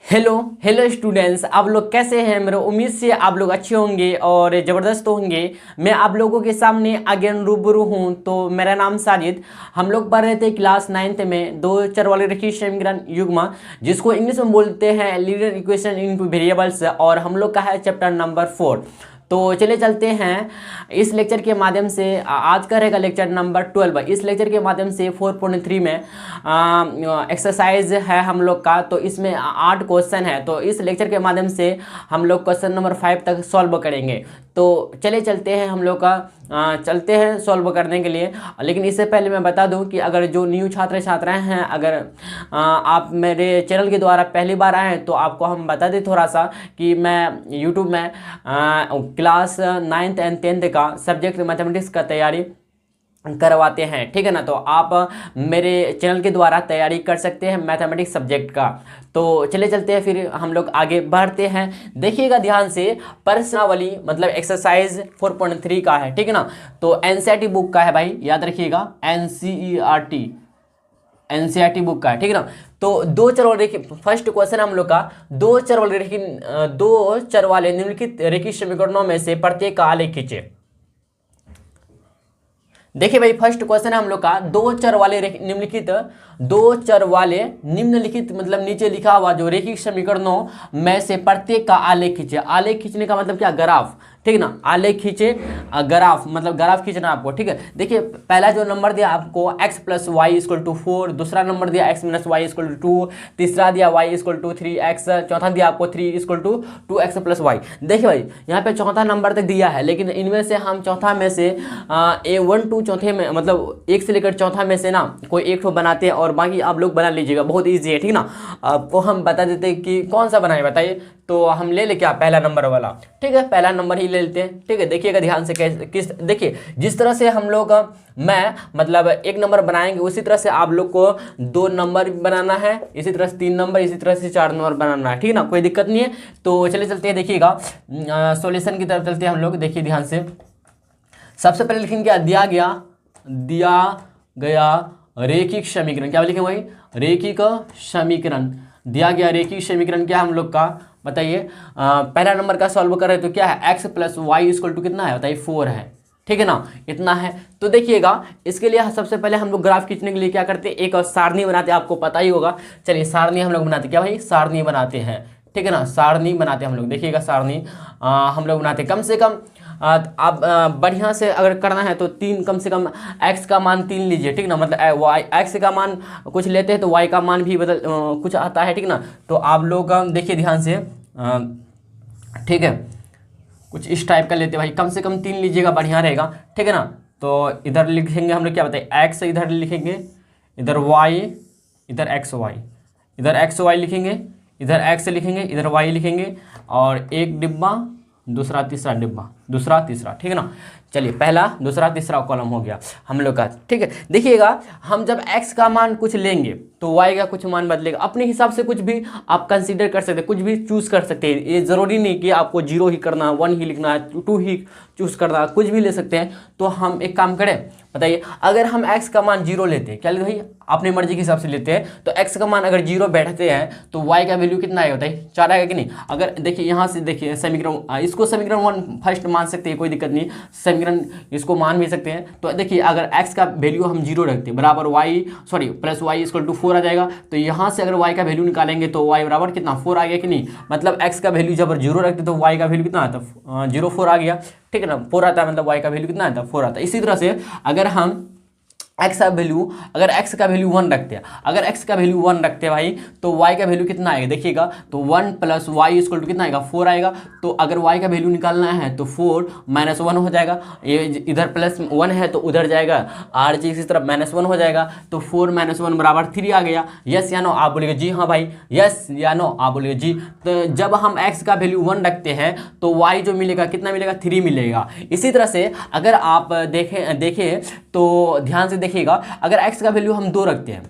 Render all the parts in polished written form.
Hello hello students, आप लोग कैसे हैं। मेरा उम्मीद से आप लोग अच्छे होंगे और ज़बरदस्त होंगे। मैं आप लोगों के सामने अगेन रूबरू हूं। तो मेरा नाम साजिद। हम लोग पढ़ रहे थे क्लास 9th में दो चर वाले रैखिक समीकरण युग्म, जिसको इंग्लिश में बोलते हैं लीनियर इक्वेशन इन वेरिएबल्स, और हम लोग का है चैप्टर नंबर 4। तो चले चलते हैं इस लेक्चर के माध्यम से। आज का रहेगा लेक्चर नंबर 12। इस लेक्चर के माध्यम से 4.3 में एक्सरसाइज है हम लोग का। तो इसमें 8 क्वेश्चन है। तो इस लेक्चर के माध्यम से हम लोग क्वेश्चन नंबर 5 तक सॉल्व करेंगे। तो चले चलते हैं हम लोग का चलते हैं सॉल्व करने के लिए। लेकिन इससे पहले मैं बता दूं कि अगर जो न्यू छात्र छात्राएं हैं, अगर आप मेरे चैनल के द्वारा पहली बार आए हैं, तो आपको हम बता दें थोड़ा सा कि मैं यूट्यूब में क्लास 9th एंड 10th का सब्जेक्ट मैथमेटिक्स का तैयारी करवाते हैं, ठीक है ना। तो आप मेरे चैनल के द्वारा तैयारी कर सकते हैं मैथमेटिक्स सब्जेक्ट का। तो चले चलते हैं, फिर हम लोग आगे बढ़ते हैं। देखिएगा ध्यान से, प्रश्नावली मतलब एक्सरसाइज 4.3 का है, ठीक है ना। तो एनसीईआरटी बुक का है भाई, याद रखिएगा। एनसीईआरटी बुक का है, ठीक है ना। तो दो चर वाले फर्स्ट क्वेश्चन हम लोग का दो चर वाले निम्नलिखित रैखिक समीकरणों में से प्रत्येक का आलेख खींचे। देखिए भाई, फर्स्ट क्वेश्चन है हम लोग का दो चर वाले निम्नलिखित मतलब नीचे लिखा हुआ जो रैखिक समीकरणों में से प्रत्येक का आलेख खींचे। आलेख खींचने का मतलब क्या, ग्राफ, ठीक है ना। आलेख खींचे, ग्राफ मतलब ग्राफ खींचना आपको, ठीक है। देखिए पहला जो नंबर दिया आपको x + y = 4, दूसरा नंबर दिया x - y = 2, तीसरा दिया y = 3x, चौथा दिया आपको 3 = 2x + y। देखिए भाई, यहाँ पे चौथा नंबर तक दिया है, लेकिन इनमें से हम चौथा में से A1 2 चौथे में मतलब एक से लेकर चौथा में से ना कोई एक को बनाते हैं, और बाकी आप लोग बना लीजिएगा, बहुत ईजी है, ठीक है ना। आपको हम बता देते हैं कि कौन सा बनाए, बताइए। तो हम ले क्या, पहला नंबर वाला, ठीक है, पहला नंबर ही ले लेते हैं, ठीक है। देखिएगा ध्यान से किस देखिए, जिस तरह से हम लोग मैं मतलब एक नंबर बनाएंगे, उसी तरह से आप लोग को 2 नंबर बनाना है, इसी तरह से 3 नंबर, इसी तरह से 4 नंबर बनाना है, ठीक है ना। कोई दिक्कत नहीं है। तो चले चलते हैं, देखिएगा सॉल्यूशन की तरफ चलते हैं हम लोग। देखिए ध्यान से, सबसे पहले लिखेंगे क्या, दिया गया रैखिक समीकरण। क्या लिखेंगे भाई, रैखिक समीकरण। दिया गया रैखिक समीकरण क्या हम लोग का, बताइए। पहला नंबर का सॉल्व कर रहे तो क्या है, x + y = कितना है, बताइए 4 है, ठीक है ना, इतना है। तो देखिएगा, इसके लिए सबसे पहले हम लोग ग्राफ खींचने के लिए क्या करते हैं, एक सारणी बनाते हैं, आपको पता ही होगा। चलिए सारणी हम लोग बनाते हैं, क्या भाई, सारणी बनाते हैं, ठीक है ना। सारणी बनाते हैं हम लोग, देखिएगा सारणी हम लोग बनाते हैं। कम से कम आप बढ़िया से अगर करना है तो 3, कम से कम x का मान 3 लीजिए, ठीक ना। मतलब x का मान कुछ लेते हैं तो y का मान भी बदल कुछ आता है, ठीक ना। तो आप लोग देखिए ध्यान से, ठीक है, कुछ इस टाइप का लेते हैं भाई, कम से कम 3 लीजिएगा, बढ़िया रहेगा, ठीक है ना। तो इधर लिखेंगे हम लोग, क्या बताइए, x इधर लिखेंगे, इधर y, इधर xy, इधर xy लिखेंगे, इधर x लिखेंगे, इधर y लिखेंगे, और एक डिब्बा, दूसरा तीसरा डिब्बा, दूसरा तीसरा, ठीक है ना। चलिए पहला दूसरा तीसरा कॉलम हो गया हम लोग का, ठीक है। देखिएगा, हम जब x का मान कुछ लेंगे तो y का कुछ मान बदलेगा। अपने हिसाब से कुछ भी आप कंसीडर कर सकते हैं, कुछ भी चूज कर सकते हैं। ये ज़रूरी नहीं कि आपको 0 ही करना है, 1 ही लिखना है, 2 ही चूज करना है, कुछ भी ले सकते हैं। तो हम एक काम करें, बताइए, अगर हम x का मान 0 लेते हैं, क्या लेते भाई, अपनी मर्जी के हिसाब से लेते हैं, तो x का मान अगर 0 बैठते हैं तो y का वैल्यू कितना आएगा, बताइए 4 आएगा कि नहीं। अगर देखिए यहाँ से देखिए समीकरण, इसको समीकरण 1 फर्स्ट मान सकते हैं, कोई दिक्कत नहीं, समीकरण इसको मान भी सकते हैं। तो देखिए, अगर x का वैल्यू हम 0 रखते हैं, बराबर + y = 4 आ जाएगा। तो यहाँ से अगर y का वैल्यू निकालेंगे तो y बराबर कितना, 4 आ गया कि नहीं। मतलब x का वैल्यू जब 0 रखते तो y का वैल्यू कितना आता, 0 4 आ गया, ठीक है ना। 4 आता है, मतलब y का वैल्यू कितना आता है, 4 आता है। इसी तरह से अगर हम x का वैल्यू 1 रखते हैं, अगर x का वैल्यू 1 रखते हैं भाई, तो y का वैल्यू कितना आएगा, देखिएगा। तो 1 + y = कितना आएगा, 4 आएगा। तो अगर y का वैल्यू निकालना है तो 4 - 1 हो जाएगा, ये इधर +1 है तो उधर जाएगा, और इसी तरफ -1 हो जाएगा। तो 4 - 1 बराबर 3 आ गया। यस या नो, आप बोलिएगा जी हाँ भाई, यस या नो, आप बोलिएगा जी। तो जब हम x का वैल्यू 1 रखते हैं तो y जो मिलेगा कितना मिलेगा, 3 मिलेगा। इसी तरह से अगर आप देखें तो ध्यान से देखिएगा, अगर x का वैल्यू हम 2 रखते हैं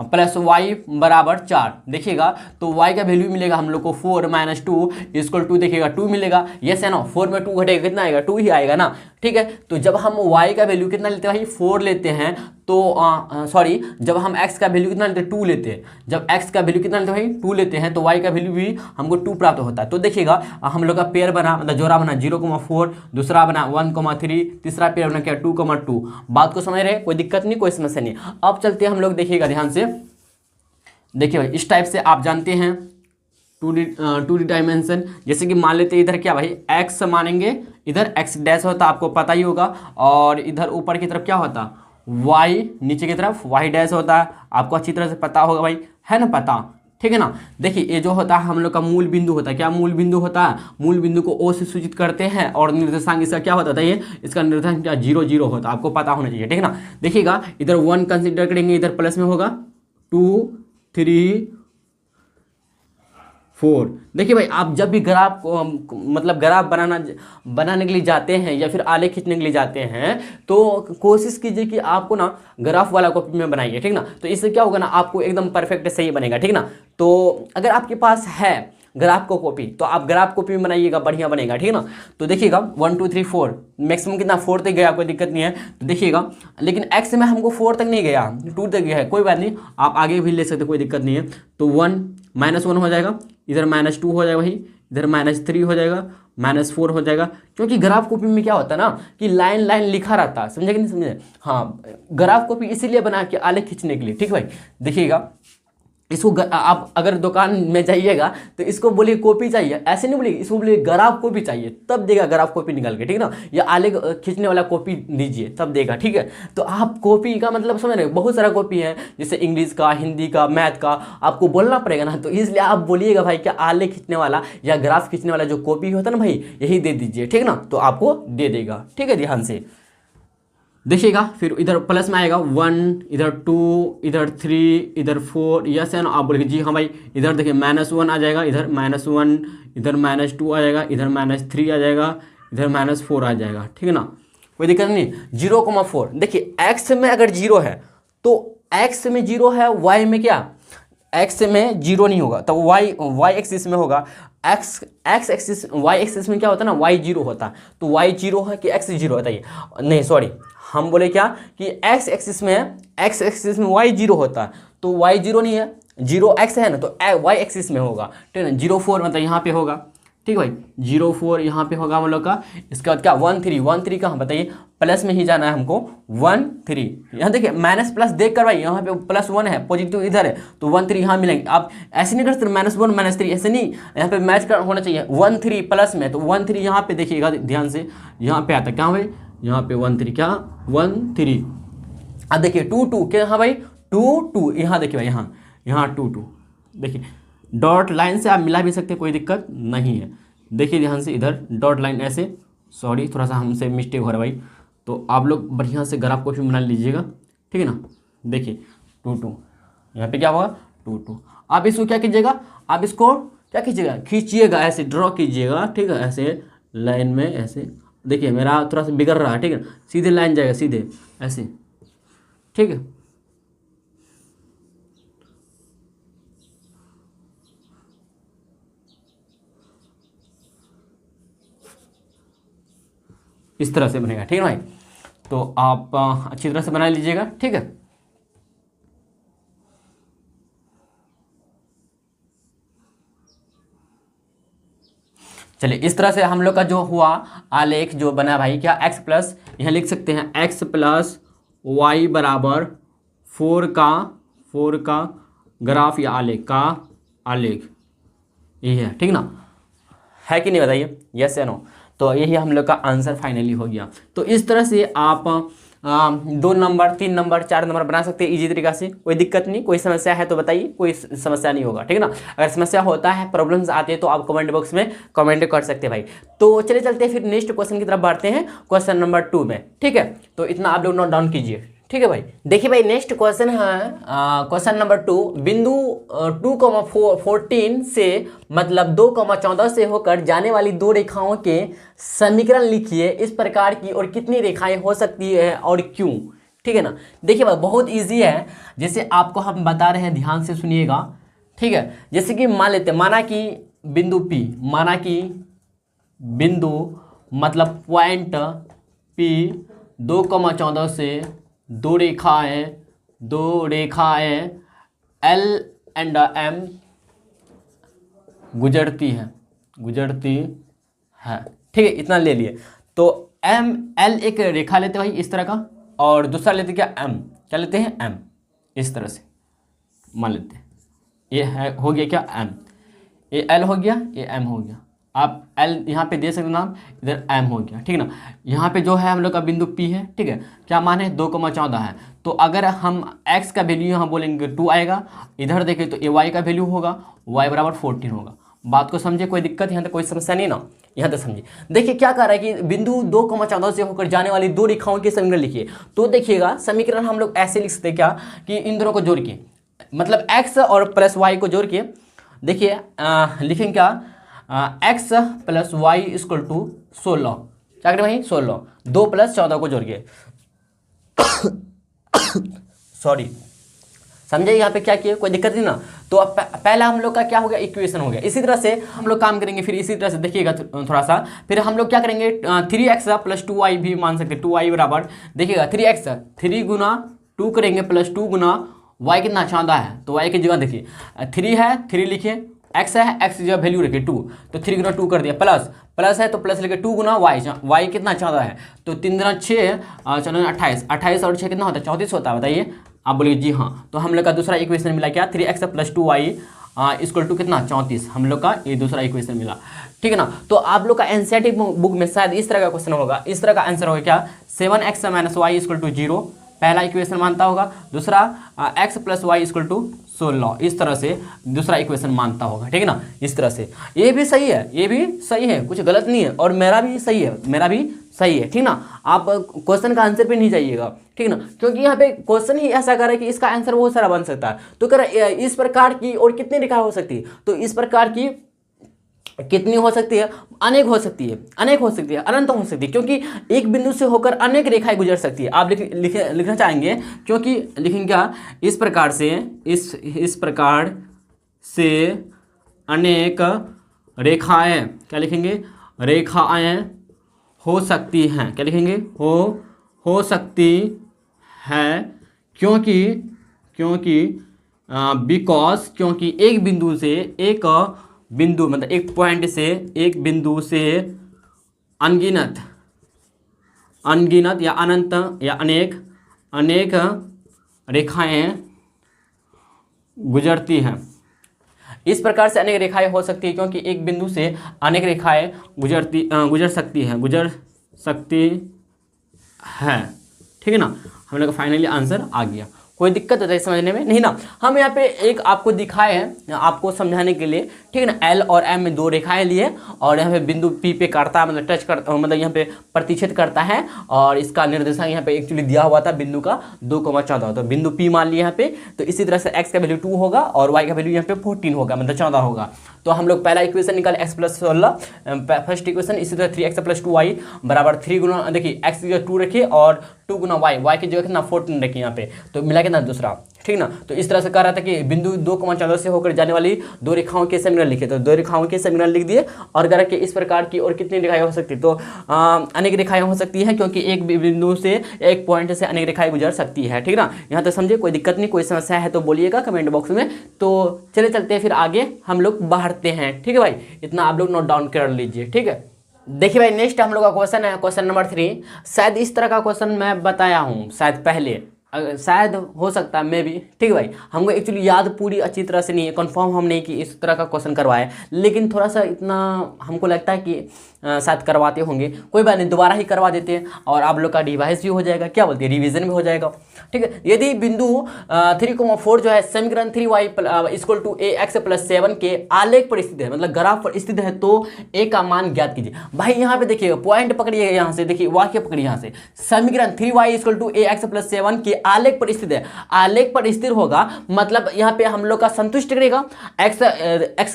+ y = 4, देखिएगा, तो y का वैल्यू मिलेगा हम लोग को 4 - 2 = 2, देखिएगा 2 मिलेगा। यस है ना, 4 में 2 घटेगा, कितना आएगा, 2 ही आएगा ना, ठीक है। तो जब हम y का वैल्यू कितना लेते हैं भाई, 4 लेते हैं, तो सॉरी, जब हम x का वैल्यू कितना लेते हैं 2 लेते हैं, जब x का वैल्यू कितना लेते हैं भाई 2 लेते हैं, तो y का वैल्यू भी हमको 2 प्राप्त होता है। तो देखिएगा हम लोग का पेयर बना, मतलब जोड़ा बना 0,4, दूसरा बना 1,3, तीसरा पेयर बना क्या 2,2। बात को समझ रहे हैं, कोई दिक्कत नहीं, कोई समस्या नहीं। अब चलते हैं हम लोग, देखिएगा ध्यान से, देखिए भाई इस टाइप से आप जानते हैं 2D डायमेंशन। जैसे कि मान लेते हैं इधर क्या भाई x मानेंगे, इधर x डैश होता आपको पता ही होगा, और इधर ऊपर की तरफ क्या होता y, नीचे की तरफ y डैश होता है, आपको अच्छी तरह से पता होगा भाई, है ना पता, ठीक है ना। देखिए ये जो होता है हम लोग का मूल बिंदु होता है, क्या मूल बिंदु होता है, मूल बिंदु को O से सूचित करते हैं, और निर्देशांक इसका क्या होता है ये, इसका निर्देशांक क्या 0 0 होता है, आपको पता होना चाहिए, ठीक है ना। देखिएगा इधर 1 कंसिडर करेंगे, इधर प्लस में होगा 2 3 4। देखिए भाई आप जब भी ग्राफ मतलब ग्राफ बनाने के लिए जाते हैं या फिर आलेख खींचने के लिए जाते हैं, तो कोशिश कीजिए कि आपको ना ग्राफ वाला कॉपी में बनाइए, ठीक ना। तो इससे क्या होगा ना, आपको एकदम परफेक्ट सही बनेगा, ठीक ना। तो अगर आपके पास है ग्राफ को कॉपी, तो आप ग्राफ कॉपी में बनाइएगा, बढ़िया बनेगा, ठीक है ना। तो देखिएगा 1 2 3 4, मैक्सिमम कितना 4 तक गया, कोई दिक्कत नहीं है। तो देखिएगा लेकिन x में हमको 4 तक नहीं गया, 2 तक गया है, कोई बात नहीं, आप आगे भी ले सकते, कोई दिक्कत नहीं है। तो 1 -1 हो जाएगा, इधर -2 हो जाएगा भाई, इधर -3 हो जाएगा, -4 हो जाएगा। क्योंकि ग्राफ कॉपी में क्या होता है ना कि लाइन लाइन लिखा रहता है, समझे कि नहीं समझे। हाँ, ग्राफ कॉपी इसीलिए बना के आलेख खींचने के लिए, ठीक भाई। देखिएगा इसको आप अगर दुकान में जाइएगा तो इसको बोलिए कॉपी चाहिए, ऐसे नहीं बोलिए, इसको बोलिए ग्राफ कॉपी चाहिए, तब देगा ग्राफ कॉपी निकाल के, ठीक है ना। या आलेख खींचने वाला कॉपी दीजिए तब देगा, ठीक है। तो आप कॉपी का मतलब समझ रहे, बहुत सारा कॉपी है, जैसे इंग्लिश का, हिंदी का, मैथ का, आपको बोलना पड़ेगा ना। तो इसलिए आप बोलिएगा भाई क्या आलेख खींचने वाला या ग्राफ खींचने वाला जो कॉपी होता है ना भाई, यही दे दीजिए, ठीक है ना। तो आपको दे देगा, ठीक है, ध्यान से देखिएगा। फिर इधर प्लस में आएगा 1, इधर 2, इधर 3, इधर 4, यस है ना। आप बोलेंगे जी हाँ भाई, इधर देखिए -1 आ जाएगा, इधर -1, इधर -2 आ जाएगा, इधर -3 आ जाएगा, इधर -4 आ जाएगा, ठीक है ना, कोई दिक्कत नहीं। 0,4, देखिए x में अगर 0 है तो x में 0 है, y में क्या, x में 0 नहीं होगा, तो y एक्सिस में होगा। x एक्सिस, y एक्सिस में क्या होता है ना, y 0 होता है, तो y 0 है कि x 0 होता है, नहीं सॉरी, हम बोले क्या कि x एक्सिस में y 0 होता है, तो y 0 नहीं है, 0x है ना, तो y एक्सिस में होगा, ठीक है ना। 0,4 मतलब यहाँ पे होगा, ठीक है भाई, 0,4 यहाँ पे होगा हम लोग का। इसके बाद क्या 1,3 कहाँ बताइए, प्लस में ही जाना है हमको, 1,3 यहाँ देखिए, माइनस प्लस देख कर भाई, यहाँ पे +1 है, पॉजिटिव इधर है, तो 1,3 यहाँ मिलेंगे। आप ऐसे नहीं कर सकते -1 -3, ऐसे नहीं, यहाँ पे मैच कर होना चाहिए, 1,3 प्लस में, तो 1,3 यहाँ पे देखिएगा ध्यान से, यहाँ पे आता है क्या भाई, यहाँ पे 1,3 क्या 1,3। अब देखिए 2,2 क्या, हाँ भाई 2,2, यहाँ देखिए भाई, यहाँ 2,2, देखिए डॉट लाइन से आप मिला भी सकते हैं, कोई दिक्कत नहीं है। देखिए ध्यान से, इधर डॉट लाइन ऐसे, सॉरी थोड़ा सा हमसे मिस्टेक हो रहा है भाई, तो आप लोग बढ़िया से ग्राफ को भी बना लीजिएगा, ठीक है ना। देखिए 2,2 यहाँ पे क्या होगा 2,2। आप इसको क्या कीजिएगा, आप इसको क्या कीजिएगा, खींचिएगा, ऐसे ड्रॉ कीजिएगा, ठीक है, ऐसे लाइन में ऐसे। देखिए मेरा थोड़ा सा बिगड़ रहा है, ठीक है, सीधे लाइन जाएगा, सीधे ऐसे, ठीक है। इस तरह से बनेगा, ठीक है भाई। तो आप अच्छी तरह से बना लीजिएगा, ठीक है। चलिए इस तरह से हम लोग का जो हुआ आलेख जो बना भाई, क्या x प्लस, यहाँ लिख सकते हैं x प्लस वाई बराबर 4 का ग्राफ या आलेख का आलेख, यही है, ठीक ना, है कि नहीं बताइए, यस या नो। तो यही हम लोग का आंसर फाइनली हो गया। तो इस तरह से आप 2 नंबर 3 नंबर 4 नंबर बना सकते हैं इजी तरीका से, कोई दिक्कत नहीं। कोई समस्या है तो बताइए, कोई समस्या नहीं होगा, ठीक है ना। अगर समस्या होता है, प्रॉब्लम्स आते हैं, तो आप कमेंट बॉक्स में कमेंट कर सकते हैं भाई। तो चलिए चलते हैं फिर नेक्स्ट क्वेश्चन की तरफ बढ़ते हैं, क्वेश्चन नंबर 2 में, ठीक है। तो इतना आप लोग नोट डाउन कीजिए, ठीक है भाई। देखिए भाई नेक्स्ट क्वेश्चन है क्वेश्चन नंबर 2, बिंदु 2,14 से मतलब 2,14 से होकर जाने वाली 2 रेखाओं के समीकरण लिखिए। इस प्रकार की और कितनी रेखाएं हो सकती है और क्यों, ठीक है ना। देखिए भाई बहुत इजी है, जैसे आपको हम बता रहे हैं, ध्यान से सुनिएगा, ठीक है। जैसे कि मान लेते हैं, माना कि बिंदु P, माना कि बिंदु मतलब पॉइंट P 2,14 से दो रेखाएं L एंड M गुजरती है, ठीक है, इतना ले लिए। तो L एक रेखा लेते भाई इस तरह का, और दूसरा लेते क्या M, क्या लेते हैं M, इस तरह से मान लेते हैं। ये है हो गया क्या M, ये L हो गया, ये M हो गया। आप L यहाँ पे दे सकते नाम, इधर M हो गया, ठीक है ना। यहाँ पे जो है हम लोग का बिंदु P है, ठीक है, क्या मान है 2,14 है। तो अगर हम x का वैल्यू यहाँ बोलेंगे 2 आएगा, इधर देखें तो ये y का वैल्यू होगा, y बराबर 14 होगा। बात को समझे, कोई दिक्कत यहाँ तक कोई समस्या नहीं ना, यहाँ तक समझिए। देखिए क्या कर रहा है कि बिंदु 2,14 से होकर जाने वाली दो रेखाओं के समीकरण लिखिए। तो देखिएगा समीकरण हम लोग ऐसे लिख सकते क्या कि इन दोनों को जोड़ के, मतलब x और प्लस y को जोड़ के, देखिए लिखेंगे क्या, x plus y equal to 16, क्या करें भाई 16, 2 + 14 को जोड़ के सॉरी, समझे यहाँ पे क्या किए, कोई दिक्कत नहीं ना। तो अब पहला हम लोग का क्या हो गया, इक्वेशन हो गया। इसी तरह से हम लोग काम करेंगे, फिर इसी तरह से देखिएगा थोड़ा सा, फिर हम लोग क्या करेंगे 3x + 2y भी मान सकते, 2y बराबर, देखिएगा 3x 3 गुना 2 करेंगे प्लस 2 गुना y कितना 14 है, तो y की जगह देखिए 3 है, 3 लिखिए, x है, x की जगह वैल्यू रखिए 2, तो 3 गुना 2 कर दिया, प्लस है तो प्लस लेके 2 गुना y कितना 14 है, तो 3 गुना 6 28, 28 और 6 कितना होता है 34 होता है, बताइए आप बोलिए जी हाँ। तो हम लोग का दूसरा इक्वेशन मिला क्या, 3x + 2y इक्वल टू कितना 34, हम लोग का ये दूसरा इक्वेशन मिला, ठीक है ना। तो आप लोग का एनसीईआरटी बुक में शायद इस तरह का क्वेश्चन होगा, इस तरह का आंसर होगा क्या, 7x - y इक्वल टू 0, पहला इक्वेशन मानता होगा, दूसरा x + y इक्वल टू 16, इस तरह से दूसरा इक्वेशन मानता होगा, ठीक है ना। इस तरह से ये भी सही है, ये भी सही है, कुछ गलत नहीं है, और मेरा भी सही है, ठीक ना। आप क्वेश्चन का आंसर पे नहीं जाइएगा, ठीक ना, क्योंकि यहाँ पे क्वेश्चन ही ऐसा कर रहा है कि इसका आंसर बहुत सारा बन सकता है। तो कर इस प्रकार की और कितनी रेखा हो सकती है, तो इस प्रकार की कितनी हो सकती है, अनेक हो सकती है, अनंत हो सकती है, क्योंकि एक बिंदु से होकर अनेक रेखाएं गुजर सकती है। आप लिखना चाहेंगे, क्योंकि लिखेंगे क्या, इस प्रकार से अनेक रेखाएं, क्या लिखेंगे, रेखाएं हो सकती हैं, क्या लिखेंगे, हो सकती है, क्योंकि एक बिंदु से मतलब एक पॉइंट से, एक बिंदु से अनगिनत या अनंत या अनेक रेखाएं गुजरती हैं। इस प्रकार से अनेक रेखाएं हो सकती है, क्योंकि एक बिंदु से अनेक रेखाएं गुजर सकती है, ठीक है ना। हम लोग का फाइनली आंसर आ गया, कोई दिक्कत होता है समझने में नहीं ना। हम यहाँ पे एक आपको दिखाए हैं आपको समझाने के लिए, ठीक है ना। एल और एम में 2 रेखाएं लिए, और यहाँ पे बिंदु पी पे काटता है, मतलब टच करता, मतलब यहाँ पे प्रतिच्छेद करता है, और इसका निर्देशांक यहाँ पे एक्चुअली दिया हुआ था बिंदु का 2,14, तो बिंदु पी मान लिया यहाँ पे। तो इसी तरह से एक्स का वैल्यू 2 होगा और वाई का वैल्यू यहाँ पे 14 होगा, मतलब 14 होगा। तो हम लोग पहला इक्वेशन निकाले x + 16, फर्स्ट इक्वेशन। इसी तरह 3x + 2y बराबर 3 गुना, देखिए x की जगह 2 रखिए और 2 गुना y की जगह कितना 14 रखिए यहाँ पे, तो मिला कितना दूसरा, ठीक ना। तो इस तरह से कह रहा था कि बिंदु 2,14 से होकर जाने वाली 2 रेखाओं के समीकरण लिखे, तो 2 रेखाओं के समीकरण लिख दिए, और कह रहा कि इस प्रकार की और कितनी रेखाएं हो सकती, तो अनेक रेखाएं हो सकती है, क्योंकि एक बिंदु से, एक पॉइंट से अनेक रेखाएं गुजर सकती है, ठीक ना। यहाँ तक समझे, कोई दिक्कत नहीं, कोई समस्या है तो बोलिएगा कमेंट बॉक्स में। तो चले चलते हैं फिर आगे हम लोग बढ़ते हैं, ठीक है भाई, इतना आप लोग नोट डाउन कर लीजिए, ठीक है। देखिए भाई नेक्स्ट हम लोग का क्वेश्चन है, क्वेश्चन नंबर 3। शायद इस तरह का क्वेश्चन मैं बताया हूँ शायद पहले, शायद हो सकता है मे भी, ठीक है भाई। हमको एक्चुअली याद पूरी अच्छी तरह से नहीं है, कंफर्म हम नहीं कि इस तरह का क्वेश्चन करवाए, लेकिन थोड़ा सा इतना हमको लगता है कि शायद करवाते होंगे। कोई बात नहीं, दोबारा ही करवा देते हैं, और आप लोग का रिवाइज भी हो जाएगा, क्या बोलते हैं, रिवीजन भी हो जाएगा, ठीक है। यदि बिंदु 3,4 जो है समीकरण 3y = ax + 7 के आलेख पर स्थित है, मतलब ग्राफ पर स्थित है, तो a का मान ज्ञात कीजिए। भाई यहाँ पे देखिए पॉइंट पकड़िए, यहाँ से देखिए वाक्य पकड़िए, यहाँ से समीकरण 3y = ax + 7 के आलेख पर स्थित है, आलेख पर स्थिर होगा, मतलब यहाँ पे हम लोग का संतुष्ट करेगा, x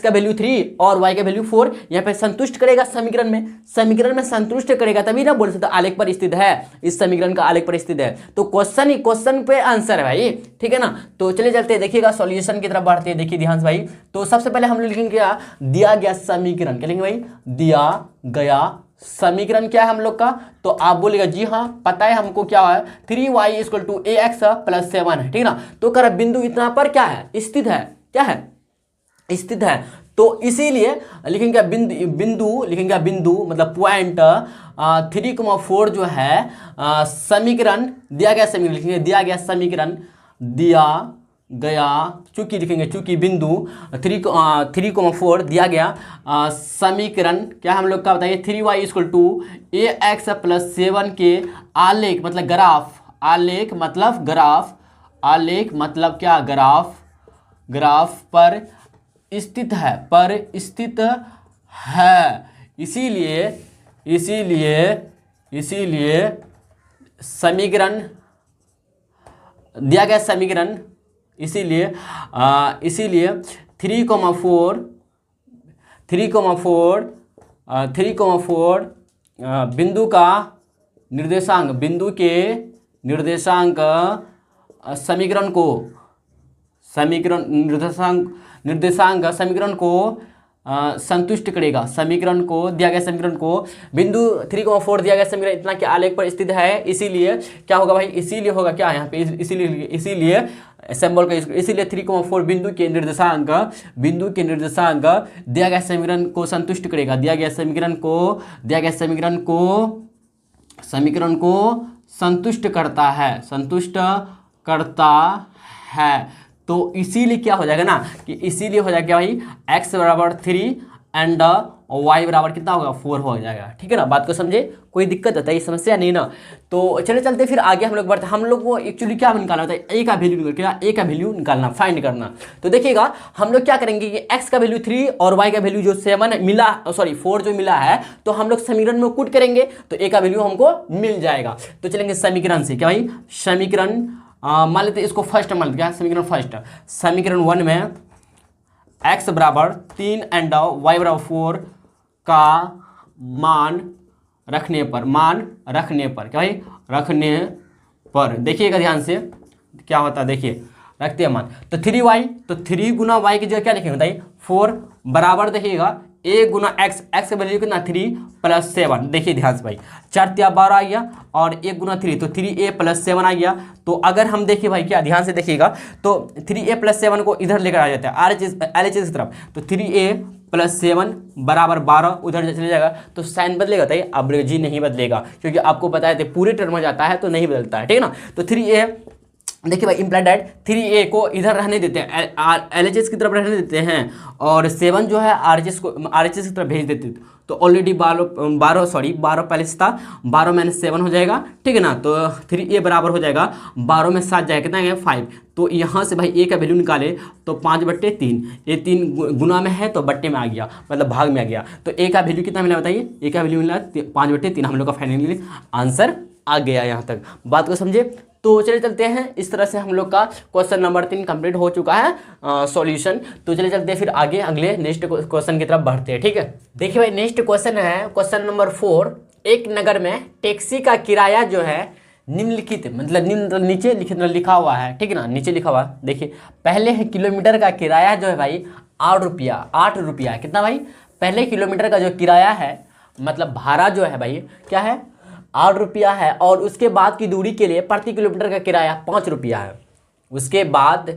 का वैल्यू 3 और y का वैल्यू 4, यहाँ पे संतुष्ट करेगा समीकरण में संतुष्ट करेगा, तभी ना बोल सकते आलेख पर स्थित है, इस समीकरण का आलेख पर स्थित है। तो क्वेश्चन पे आंसर है भाई, ठीक है ना। तो चले चलते हैं, देखिएगा सॉल्यूशन की तरफ बढ़ते हैं, देखिए ध्यान से भाई। तो सबसे पहले हम लोग लिखेंगे क्या, दिया गया समीकरण, क्या लिखेंगे भाई, दिया गया समीकरण क्या है हम लोग का, तो आप बोलेगा जी हाँ पता है हमको क्या है, 3y equal to ax plus 7 है, ठीक है ना। तो कर बिंदु इतना पर क्या है, स्थित है, क्या है, स्थित है। तो इसीलिए लिखेंगे क्या, बिंदु लिखेंगे क्या, बिंदु मतलब पॉइंट 3,4 जो है समीकरण दिया गया, समीकरण लिखेंगे दिया गया समीकरण, दिया गया, चूंकि लिखेंगे चूंकि बिंदु 3,4 दिया गया समीकरण क्या हम लोग का बताइए, 3y equal to ax plus 7 के आलेख मतलब ग्राफ, आलेख मतलब ग्राफ, आलेख मतलब क्या, ग्राफ, ग्राफ पर स्थित है, पर स्थित है। इसीलिए इसीलिए इसीलिए समीकरण दिया गया समीकरण, इसीलिए 3,4 बिंदु का निर्देशांक, बिंदु के निर्देशांक समीकरण को, समीकरण निर्देशांक समीकरण को संतुष्ट करेगा, समीकरण को दिया गया समीकरण को, बिंदु 3,4 दिया गया समीकरण इतना के आलेख पर स्थित है। इसीलिए क्या होगा भाई, इसीलिए होगा क्या यहाँ पे, इसीलिए सिंबल का, इसीलिए 3,4 बिंदु के निर्देशांक, बिंदु के निर्देशांक दिया गया समीकरण को संतुष्ट करेगा, दिया गया समीकरण को, दिया गया समीकरण को, समीकरण को संतुष्ट करता है, संतुष्ट करता है। तो इसीलिए क्या हो जाएगा ना, कि इसीलिए हो जाएगा भाई x बराबर 3 एंड y बराबर कितना होगा, 4 हो जाएगा, ठीक है ना। बात को समझे, कोई दिक्कत होता है, ये समस्या नहीं ना। तो चले चलते फिर आगे हम लोग बढ़ते, हम लोग को एक्चुअली क्या निकालना होता है, a का वैल्यू निकालना, a का वैल्यू निकालना, फाइंड करना। तो देखिएगा हम लोग क्या करेंगे कि x का वैल्यू 3 और y का वैल्यू जो 7 मिला, सॉरी 4 जो मिला है, तो हम लोग समीकरण में पुट करेंगे तो a का वैल्यू हमको मिल जाएगा। तो चलेंगे समीकरण से, क्या भाई समीकरण मान लेते इसको फर्स्ट मान लेते, क्या समीकरण फर्स्ट, समीकरण 1 में x बराबर 3 एंड y बराबर 4 का मान रखने पर, मान रखने पर, क्या भाई रखने पर, देखिएगा ध्यान से क्या होता है, देखिए रखते हैं मान, तो 3y, तो 3 गुना y की जगह क्या लिखेंगे बताइए 4 बराबर, देखिएगा a गुना x, x का वैल्यू कितना 3 प्लस 7, देखिए ध्यान से भाई 4 × 12 आ गया और 1 गुना 3 तो 3a प्लस 7 आ गया। तो अगर हम देखिए भाई क्या, ध्यान से देखिएगा, तो 3a प्लस 7 को इधर लेकर आ जाता है LHS की तरफ, तो 3a प्लस 7 बराबर 12 उधर चले जाएगा, तो साइन बदलेगा बताइए, अब जी नहीं बदलेगा, क्योंकि आपको पता है पूरे टर्म में जाता है तो नहीं बदलता है, ठीक है ना। तो 3a देखिए भाई इम्प्लाइड डेट 3a को इधर रहने देते हैं, LHS की तरफ रहने देते हैं, और 7 जो है RHS की तरफ भेज देते हैं। तो ऑलरेडी 12 पहले से था, 12 - 7 हो जाएगा, ठीक है ना। तो 3a बराबर हो जाएगा 12 में 7 जाएगा, कितना है 5। तो यहाँ से भाई a का वैल्यू निकाले तो 5/3, ये 3 गुना में है तो बट्टे में आ गया, मतलब भाग में आ गया। तो a का वैल्यू कितना मिला बताइए, a का वैल्यू मिला 5/3, हम लोग का फाइनली आंसर आ गया। यहाँ तक बात को समझे। तो चले चलते हैं, इस तरह से हम लोग का क्वेश्चन नंबर 3 कंप्लीट हो चुका है सॉल्यूशन। तो चले चलते हैं फिर आगे अगले नेक्स्ट क्वेश्चन की तरफ बढ़ते हैं, ठीक है। देखिए भाई नेक्स्ट क्वेश्चन है क्वेश्चन नंबर 4, एक नगर में टैक्सी का किराया जो है निम्नलिखित, मतलब नीचे लिखा हुआ है, ठीक है ना, नीचे लिखा हुआ देखिए, पहले है किलोमीटर का किराया जो है भाई 8 रुपया, कितना भाई, पहले किलोमीटर का जो किराया है मतलब भाड़ा जो है भाई क्या है 8 रुपया है, और उसके बाद की दूरी के लिए प्रति किलोमीटर का किराया 5 रुपया है। उसके बाद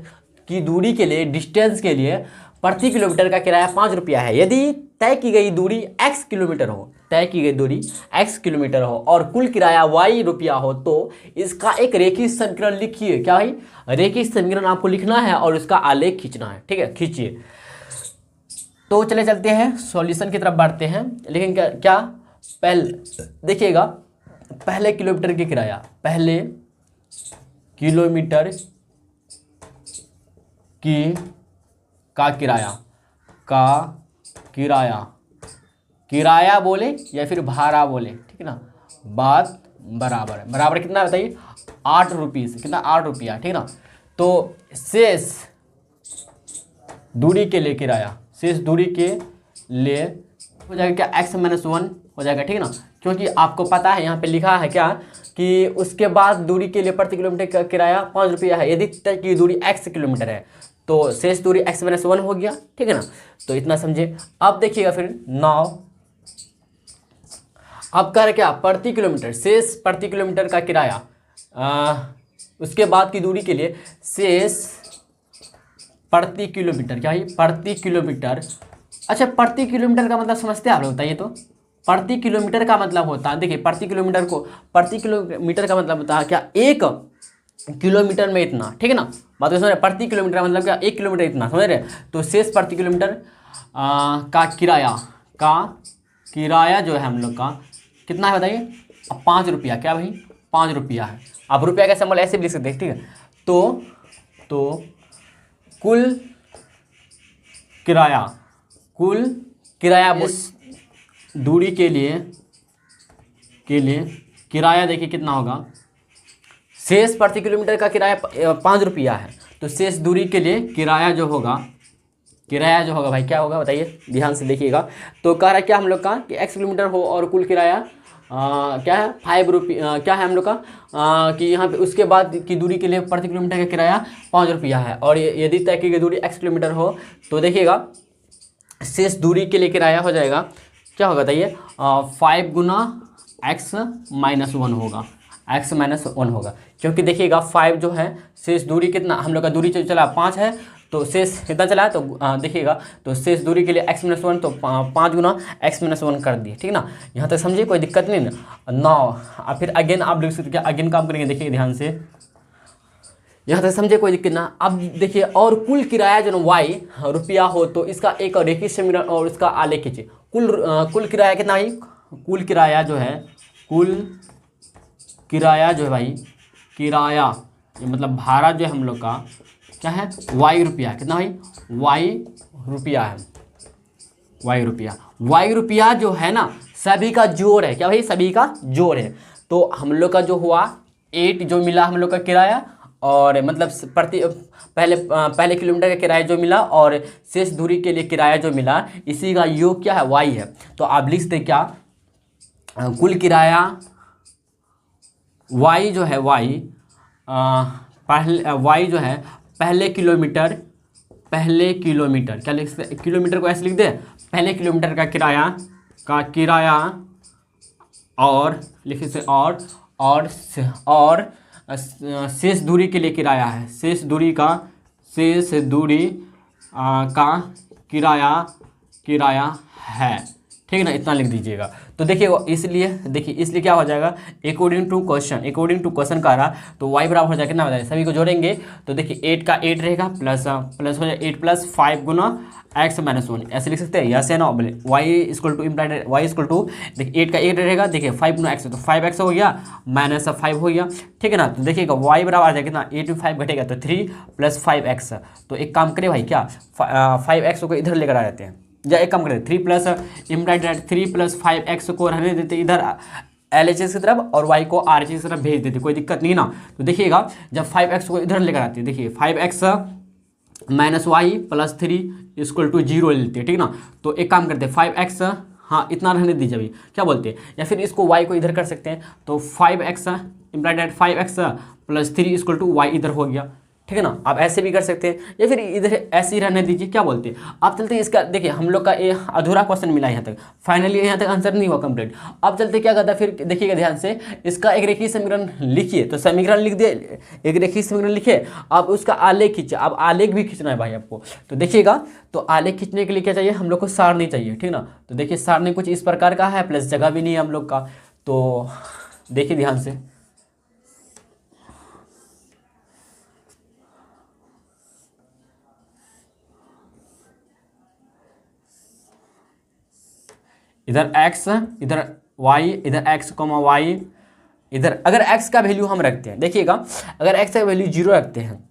की दूरी के लिए, डिस्टेंस के लिए प्रति किलोमीटर का किराया 5 रुपया है। यदि तय की गई दूरी x किलोमीटर हो, तय की गई दूरी x किलोमीटर हो और कुल किराया y रुपया हो, तो इसका एक रेखीय समीकरण लिखिए। क्या भाई, रेखीय समीकरण आपको लिखना है और उसका आलेख खींचना है, ठीक है, खींचिए। तो चले चलते हैं सॉल्यूशन की तरफ बढ़ते हैं। लेकिन क्या पहले देखिएगा, पहले किलोमीटर की किराया, पहले किलोमीटर की का किराया बोले या फिर भाड़ा बोले, ठीक है ना, बात बराबर है। बराबर कितना बताइए 8 रुपीस, कितना 8 रुपया, ठीक है ना। तो शेष दूरी के लिए किराया, शेष दूरी के लिए हो जाएगा क्या x-1 हो जाएगा, ठीक है ना, क्योंकि आपको पता है यहाँ पे लिखा है क्या कि उसके बाद दूरी के लिए प्रति किलोमीटर का किराया 5 रुपया है, यदि तय की दूरी x किलोमीटर है तो शेष दूरी x-1 हो गया, ठीक है ना। तो इतना समझे। अब देखिएगा फिर 9, अब कह रहे क्या, प्रति किलोमीटर, शेष प्रति किलोमीटर का किराया, उसके बाद की दूरी के लिए शेष प्रति किलोमीटर, क्या भाई, प्रति किलोमीटर। अच्छा, प्रति किलोमीटर का मतलब समझते हैं आप लोग, बताइए तो। प्रति किलोमीटर का मतलब होता है, देखिए प्रति किलोमीटर का मतलब होता है क्या, 1 किलोमीटर में इतना, ठीक है ना, बात को समझ रहे। प्रति किलोमीटर मतलब क्या, 1 किलोमीटर इतना, समझ रहे। तो शेष प्रति किलोमीटर का किराया जो है हम लोग का कितना है बताइए, 5 रुपया, क्या भाई, 5 रुपया है। अब रुपया का सिंबल ऐसे भी लिख सकते हैं, ठीक है। तो कुल किराया उस दूरी के लिए किराया देखिए कितना होगा, शेष प्रति किलोमीटर का किराया 5 रुपया है, तो शेष दूरी के लिए किराया जो होगा भाई क्या होगा बताइए, ध्यान से देखिएगा। तो कह रहा है क्या हम लोग का कि x किलोमीटर हो और कुल किराया क्या है 5 रुपया, क्या है हम लोग का कि यहाँ पे उसके बाद की दूरी के लिए प्रति किलोमीटर का किराया 5 रुपया है। और यदि तय की गई दूरी x किलोमीटर हो तो देखिएगा शेष दूरी के लिए किराया हो जाएगा, क्या होगा बताइए, 5 गुना x माइनस 1 होगा, x माइनस 1 होगा। क्योंकि देखिएगा 5 जो है शेष दूरी कितना, हम लोग का दूरी चला 5 है, तो शेष कितना चला है, तो देखिएगा तो शेष दूरी के लिए x माइनस 1, तो 5 गुना x माइनस 1 कर दिए, ठीक है ना। यहाँ तक समझिए, कोई दिक्कत नहीं ना। 9 फिर अगेन आप लिख सकते, क्या अगेन काम करेंगे, देखिए ध्यान से, यहाँ तक समझे, कोई दिक्कत ना। अब देखिए, और कुल किराया जो y रुपया हो तो इसका एक रेखीय समीकरण और इसका आलेख खींचिए। कुल किराया कितना है, कुल किराया जो है भाई, किराया ये मतलब भाड़ा जो है हम लोग का क्या है, y रुपया, कितना भाई, y रुपया है, y रुपया जो है ना सभी का जोड़ है, क्या भाई, सभी का जोड़ है। तो हम लोग का जो हुआ 8 जो मिला हम लोग का किराया, और मतलब पहले किलोमीटर का किराया जो मिला और शेष दूरी के लिए किराया जो मिला, इसी का योग क्या है, y है। तो आप लिख सकते क्या, कुल किराया y जो है y जो है पहले किलोमीटर, क्या लिख सकते, किलोमीटर को ऐसे लिख दे, पहले किलोमीटर का किराया और लिख सकते, और शेष दूरी के लिए किराया है, शेष दूरी का किराया है, ठीक है ना, इतना लिख दीजिएगा। तो देखिए इसलिए क्या हो जाएगा, अकॉर्डिंग टू क्वेश्चन का रहा, तो y बराबर हो जाएगा कितना बताइए, सभी को जोड़ेंगे तो देखिए 8 का 8 रहेगा, प्लस हो जाए 8 प्लस 5 गुना x माइनस 1, ऐसे लिख सकते हैं, यस है ना। बोले y इक्वल टू देखिए 8 का 8 रहेगा, देखिए 5 गुना x, तो 5x हो गया माइनस 5 हो गया, ठीक है ना। तो देखिएगा y बराबर आ जाएगा कितना, 8 में 5 घटेगा तो 3 प्लस 5x। तो एक काम करें भाई, क्या 5x को इधर लेकर आ जाते हैं, या एक काम करें 3 प्लस 5x को रहने देते इधर LHS की तरफ, और y को RHS की तरफ भेज देते, कोई दिक्कत नहीं ना। तो देखिएगा जब 5x को इधर लेकर आते हैं, देखिए 5x minus y plus 3 equal to 0 लेते हैं, ठीक ना। तो एक काम करते हैं 5x, हाँ इतना रहने दीजिए अभी, क्या बोलते हैं, या फिर इसको y को इधर कर सकते हैं, तो 5x plus 3 equal to y इधर हो गया, ठीक है ना। आप ऐसे भी कर सकते हैं, या फिर इधर ऐसे ही रहने दीजिए, क्या बोलते हैं। आप चलते हैं इसका, देखिए हम लोग का ये अधूरा क्वेश्चन मिला यहाँ तक, फाइनली यहाँ तक आंसर नहीं हुआ कंप्लीट। अब चलते क्या करता है, फिर देखिएगा ध्यान से, इसका एक रेखीय समीकरण लिखिए, तो समीकरण लिख दिए, एक रेखीय समीकरण लिखिए, आप उसका आलेख खींचिए। अब आलेख भी खींचना है भाई आपको, तो देखिएगा, तो आलेख खींचने के लिए क्या चाहिए, हम लोग को सारणी चाहिए, ठीक ना। तो देखिए सारणी कुछ इस प्रकार का है, प्लस जगह भी नहीं है हम लोग का, तो देखिए ध्यान से, इधर x, इधर y, इधर x, y, इधर अगर x का वैल्यू हम रखते हैं, देखिएगा अगर x का वैल्यू 0 रखते हैं,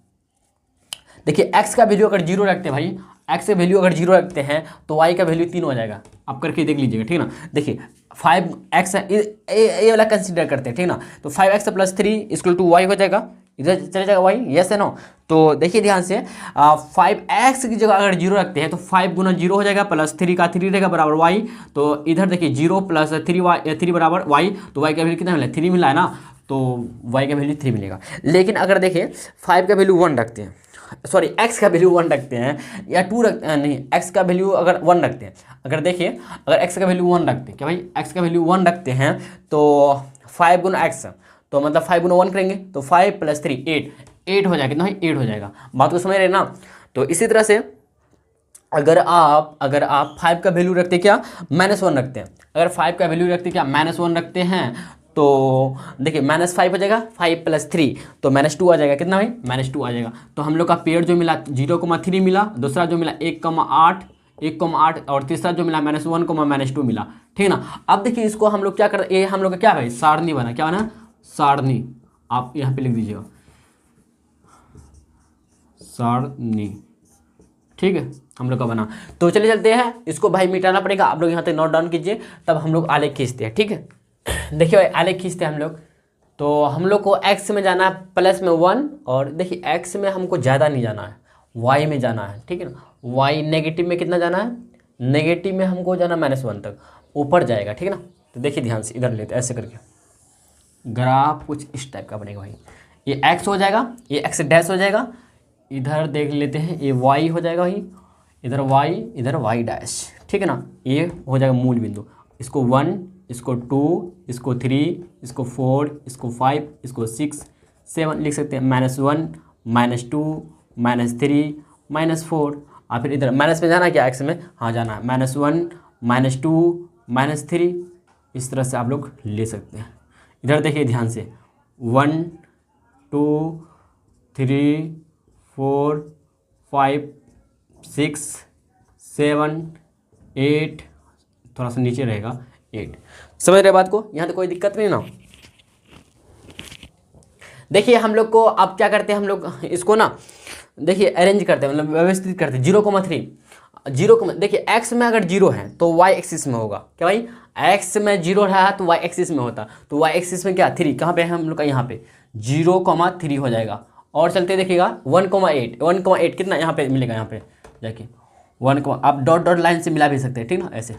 देखिए x का वैल्यू अगर 0 रखते हैं भाई, x का वैल्यू अगर 0 रखते हैं तो y का वैल्यू 3 हो जाएगा। आप करके देख लीजिएगा, ठीक है ना। देखिए 5x ये वाला कंसीडर करते हैं, ठीक है ना। तो 5x plus 3 equal to y हो जाएगा, इधर चले जाएगा y, यस है नो। तो देखिए ध्यान से, 5x की जगह अगर 0 रखते हैं तो 5 गुना 0 हो जाएगा, प्लस 3 का 3 रहेगा बराबर y। तो इधर देखिए 0 प्लस 3 बराबर y, तो y का वैल्यू कितना मिला, 3 मिला है ना, तो y का वैल्यू 3 मिलेगा। लेकिन अगर देखिए 5 का वैल्यू 1 रखते हैं, सॉरी एक्स का वैल्यू 1 रखते हैं या 2 रखते हैं, नहीं एक्स का वैल्यू अगर 1 रखते हैं, अगर देखिए अगर एक्स का वैल्यू 1 रखते हैं, क्या भाई एक्स का वैल्यू 1 रखते हैं तो 5 गुना एक्स, तो मतलब 5 गुना 1 करेंगे तो 5 + 3 8 हो जाएगा, कितना भाई 8 हो जाएगा। बात को समझ रहे हैं ना। तो इसी तरह से अगर आप 5 का वैल्यू रखते क्या -1 रखते हैं, अगर 5 का वैल्यू रखते क्या -1 रखते हैं तो देखिए -5 हो जाएगा, 5 + 3 तो -2 आ जाएगा, कितना भाई -2 आ जाएगा। तो हम लोग का पेड़ जो मिला 0,3 मिला, दूसरा जो मिला 1,8 और तीसरा जो मिला -1, -2 मिला, ठीक है ना। अब देखिए इसको हम लोग क्या करते, ये हम लोग का क्या भाई सारणी बना, क्या बना सारणी, आप यहाँ पे लिख दीजिएगा सारणी, ठीक है हम लोग का बना। तो चलिए चलते हैं, इसको भाई मिटाना पड़ेगा, आप लोग यहाँ तक नोट डाउन कीजिए, तब हम लोग आलेख खींचते हैं, ठीक है। देखिए भाई आलेख खींचते हैं हम लोग, तो हम लोग को एक्स में जाना है +1 और देखिए एक्स में हमको ज़्यादा नहीं जाना है, वाई में जाना है, ठीक है ना। वाई नेगेटिव में कितना जाना है, नेगेटिव में हमको जाना -1 तक, ऊपर जाएगा, ठीक है ना। तो देखिए ध्यान से इधर लेते ऐसे करके ग्राफ कुछ इस टाइप का बनेगा भाई, ये एक्स हो जाएगा, ये एक्स डैश हो जाएगा, इधर देख लेते हैं ये वाई हो जाएगा भाई, इधर वाई डैश, ठीक है ना। ये हो जाएगा मूल बिंदु, इसको 1, इसको 2, इसको 3, इसको 4, इसको 5, इसको 6, 7 लिख सकते हैं, -1, -2, -3, -4 और फिर इधर माइनस में जाना क्या एक्स में, हाँ जाना है -1, -2, -3, इस तरह से आप लोग ले सकते हैं। इधर देखिए ध्यान से 1, 2, 3, 4, 5, 6, 7, 8, थोड़ा सा नीचे रहेगा 8, समझ रहे बात को, यहाँ तो कोई दिक्कत नहीं ना। देखिए हम लोग को अब क्या करते हैं, हम लोग इसको ना देखिए अरेंज करते हैं, मतलब व्यवस्थित करते हैं। 0,3 देखिए एक्स में अगर 0 है तो वाई एक्सिस में होगा, क्या भाई एक्स में 0 रहा तो वाई एक्सिस में होता, तो वाई एक्सिस में क्या 3 कहाँ पे है हम लोग का, यहाँ पे 0,3 हो जाएगा। और चलते देखिएगा 1,8 कितना यहाँ पे मिलेगा, यहाँ पे जाके 1, आप डॉट डॉट लाइन से मिला भी सकते हैं, ठीक ना ऐसे,